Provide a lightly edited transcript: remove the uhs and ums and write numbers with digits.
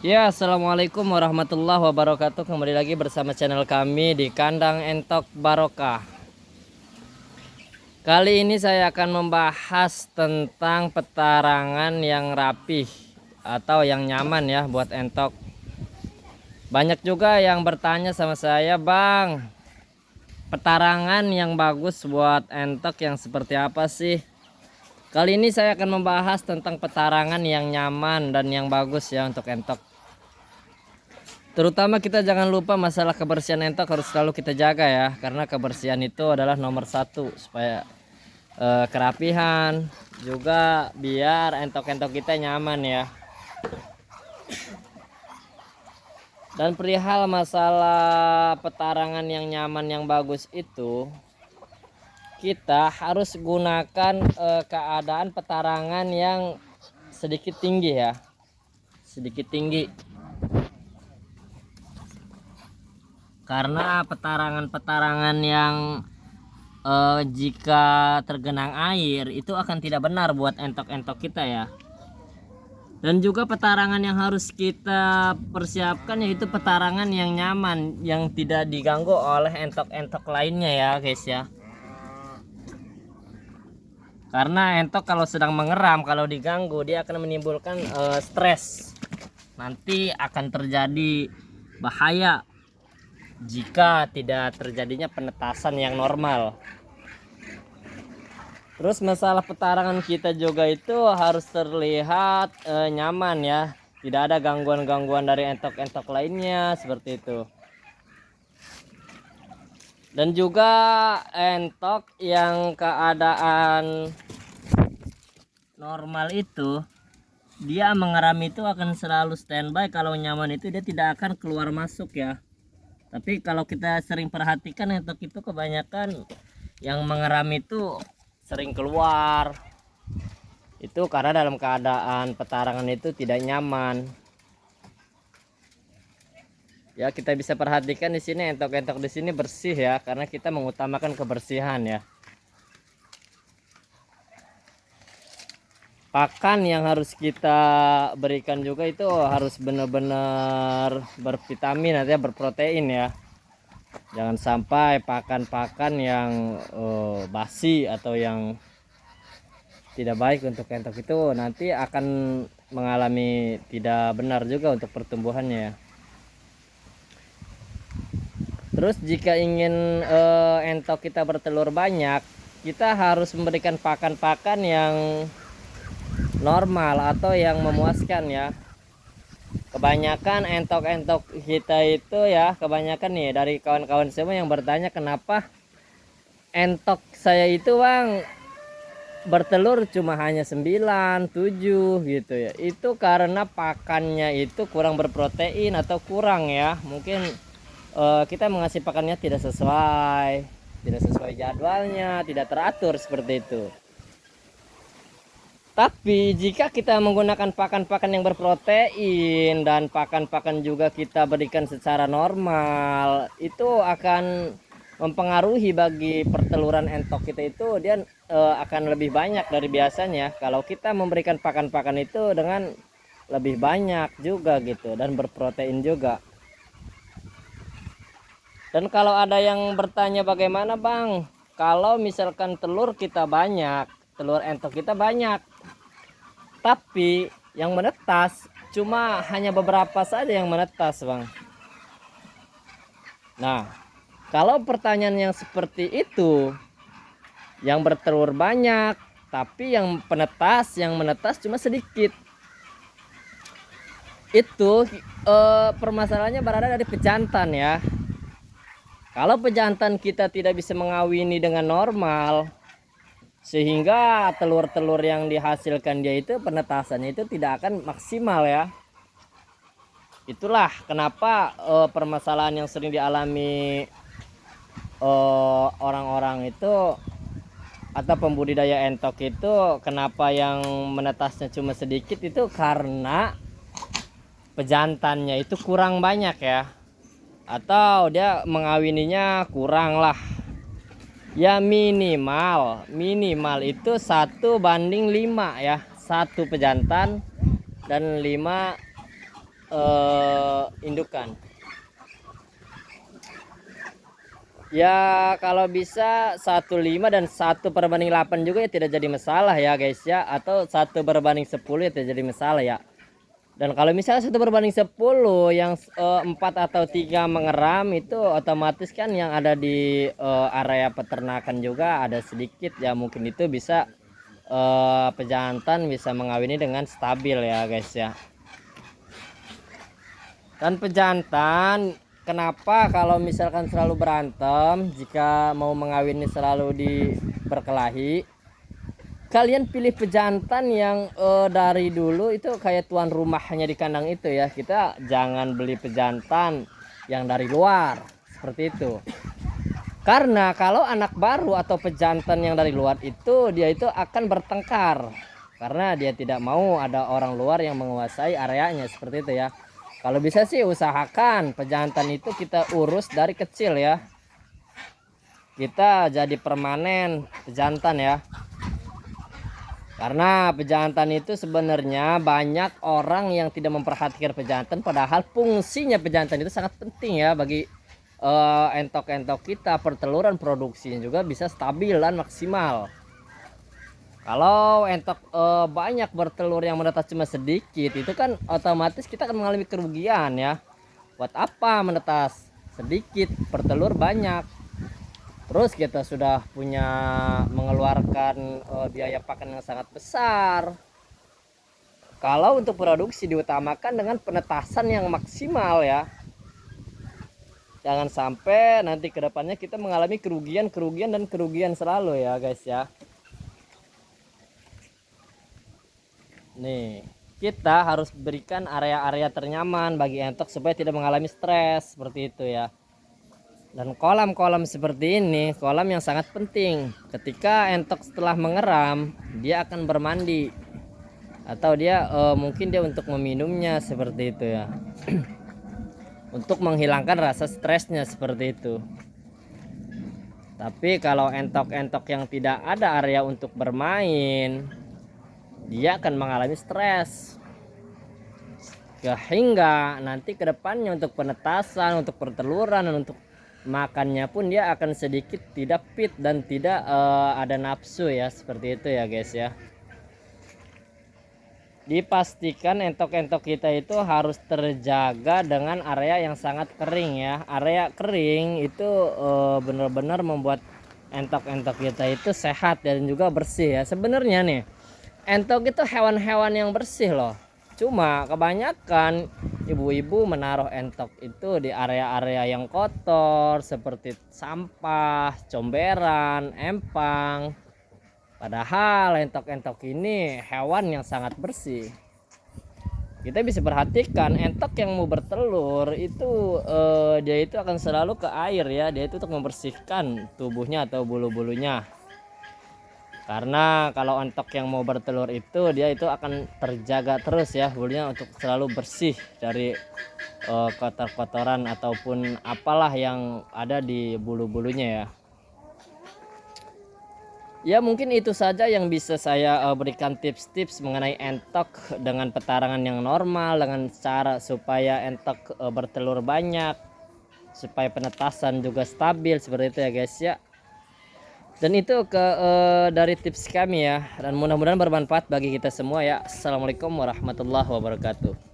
Ya, assalamualaikum warahmatullahi wabarakatuh. Kembali lagi bersama channel kami di Kandang Entok Barokah. Kali ini saya akan membahas tentang petarangan yang rapih atau yang nyaman ya buat entok. Banyak juga yang bertanya sama saya, Bang, petarangan yang bagus buat entok yang seperti apa sih? Kali ini saya akan membahas tentang petarangan yang nyaman dan yang bagus ya untuk entok. Terutama kita jangan lupa masalah kebersihan entok harus selalu kita jaga ya, karena kebersihan itu adalah nomor satu supaya kerapihan juga biar entok-entok kita nyaman ya. Dan perihal masalah petarangan yang nyaman yang bagus itu, kita harus gunakan keadaan petarangan yang sedikit tinggi ya, sedikit tinggi. Karena petarangan-petarangan yang jika tergenang air itu akan tidak benar buat entok-entok kita ya. Dan juga petarangan yang harus kita persiapkan yaitu petarangan yang nyaman, yang tidak diganggu oleh entok-entok lainnya ya guys ya. Karena entok kalau sedang mengeram, kalau diganggu dia akan menimbulkan stres. Nanti akan terjadi bahaya jika tidak terjadinya penetasan yang normal. Terus masalah petarangan kita juga itu harus terlihat nyaman ya, tidak ada gangguan-gangguan dari entok-entok lainnya seperti itu. Dan juga entok yang keadaan normal itu dia mengeram itu akan selalu standby. Kalau nyaman itu dia tidak akan keluar masuk ya. Tapi kalau kita sering perhatikan entok itu kebanyakan yang mengeram itu sering keluar. Itu karena dalam keadaan petarangan itu tidak nyaman. Ya, kita bisa perhatikan di sini entok-entok di sini bersih ya, karena kita mengutamakan kebersihan ya. Pakan yang harus kita berikan juga itu harus benar-benar bervitamin atau berprotein ya. Jangan sampai pakan-pakan yang basi atau yang tidak baik untuk entok itu nanti akan mengalami tidak benar juga untuk pertumbuhannya ya. Terus jika ingin entok kita bertelur banyak, kita harus memberikan pakan-pakan yang normal atau yang memuaskan ya. Kebanyakan entok-entok kita itu ya, kebanyakan nih dari kawan-kawan semua yang bertanya kenapa entok saya itu Bang bertelur cuma hanya 9, 7 gitu ya. Itu karena pakannya itu kurang berprotein atau kurang ya. Mungkin kita mengasih pakannya tidak sesuai jadwalnya, tidak teratur seperti itu. Tapi jika kita menggunakan pakan-pakan yang berprotein dan pakan-pakan juga kita berikan secara normal, itu akan mempengaruhi bagi perteluran entok kita itu dia akan lebih banyak dari biasanya kalau kita memberikan pakan-pakan itu dengan lebih banyak juga gitu dan berprotein juga. Dan kalau ada yang bertanya bagaimana Bang kalau misalkan telur kita banyak, telur entok kita banyak, tapi yang menetas cuma hanya beberapa saja yang menetas Bang. Nah, kalau pertanyaan yang seperti itu, yang bertelur banyak tapi yang menetas cuma sedikit, itu permasalahannya berada dari pejantan ya. Kalau pejantan kita tidak bisa mengawini dengan normal, sehingga telur-telur yang dihasilkan dia itu penetasannya itu tidak akan maksimal ya. Itulah kenapa permasalahan yang sering dialami orang-orang itu atau pembudidaya entok itu, kenapa yang menetasnya cuma sedikit itu karena pejantannya itu kurang banyak ya, atau dia mengawininya kurang lah ya. Minimal itu 1:5 ya, satu pejantan dan 5 indukan. Ya kalau bisa 1,5 dan 1/8 juga ya tidak jadi masalah ya guys ya, atau 1/10 ya tidak jadi masalah ya. Dan kalau misalnya 1/10 yang 4 atau 3 mengeram, itu otomatis kan yang ada di area peternakan juga ada sedikit ya, mungkin itu bisa pejantan bisa mengawini dengan stabil ya guys ya. Dan pejantan, kenapa kalau misalkan selalu berantem, jika mau mengawini selalu berkelahi, kalian pilih pejantan yang dari dulu itu kayak tuan rumahnya di kandang itu ya. Kita jangan beli pejantan yang dari luar seperti itu. Karena kalau anak baru atau pejantan yang dari luar itu, dia itu akan bertengkar karena dia tidak mau ada orang luar yang menguasai areanya seperti itu ya. Kalau bisa sih usahakan pejantan itu kita urus dari kecil ya. Kita jadi permanen pejantan ya. Karena pejantan itu sebenarnya banyak orang yang tidak memperhatikan pejantan, padahal fungsinya pejantan itu sangat penting ya bagi entok-entok kita, perteluran produksinya juga bisa stabil dan maksimal. Kalau entok banyak bertelur yang menetas cuma sedikit, itu kan otomatis kita akan mengalami kerugian ya. Buat apa menetas sedikit, bertelur banyak? Terus kita sudah punya mengeluarkan biaya pakan yang sangat besar. Kalau untuk produksi diutamakan dengan penetasan yang maksimal ya. Jangan sampai nanti kedepannya kita mengalami kerugian dan kerugian selalu ya guys ya. Nih, kita harus berikan area-area ternyaman bagi entok supaya tidak mengalami stres seperti itu ya. Dan kolam-kolam seperti ini, kolam yang sangat penting. Ketika entok setelah mengeram, dia akan bermandi atau dia mungkin dia untuk meminumnya seperti itu ya. Untuk menghilangkan rasa stresnya seperti itu. Tapi kalau entok-entok yang tidak ada area untuk bermain, dia akan mengalami stres hingga nanti kedepannya untuk penetasan, untuk perteluran, dan untuk makannya pun dia akan sedikit tidak fit dan tidak ada nafsu ya, seperti itu ya guys ya. Dipastikan entok-entok kita itu harus terjaga dengan area yang sangat kering ya. Area kering itu benar-benar membuat entok-entok kita itu sehat dan juga bersih ya. Sebenarnya nih, entok itu hewan-hewan yang bersih loh. Cuma kebanyakan ibu-ibu menaruh entok itu di area-area yang kotor seperti sampah, comberan, empang. Padahal entok-entok ini hewan yang sangat bersih. Kita bisa perhatikan entok yang mau bertelur itu dia itu akan selalu ke air ya. Dia itu untuk membersihkan tubuhnya atau bulu-bulunya. Karena kalau entok yang mau bertelur itu dia itu akan terjaga terus ya bulunya untuk selalu bersih dari kotor-kotoran ataupun apalah yang ada di bulu-bulunya ya. Ya mungkin itu saja yang bisa saya berikan tips-tips mengenai entok dengan petarangan yang normal, dengan cara supaya entok bertelur banyak, supaya penetasan juga stabil seperti itu ya guys ya. Dan itu dari tips kami ya, dan mudah-mudahan bermanfaat bagi kita semua ya. Assalamualaikum warahmatullahi wabarakatuh.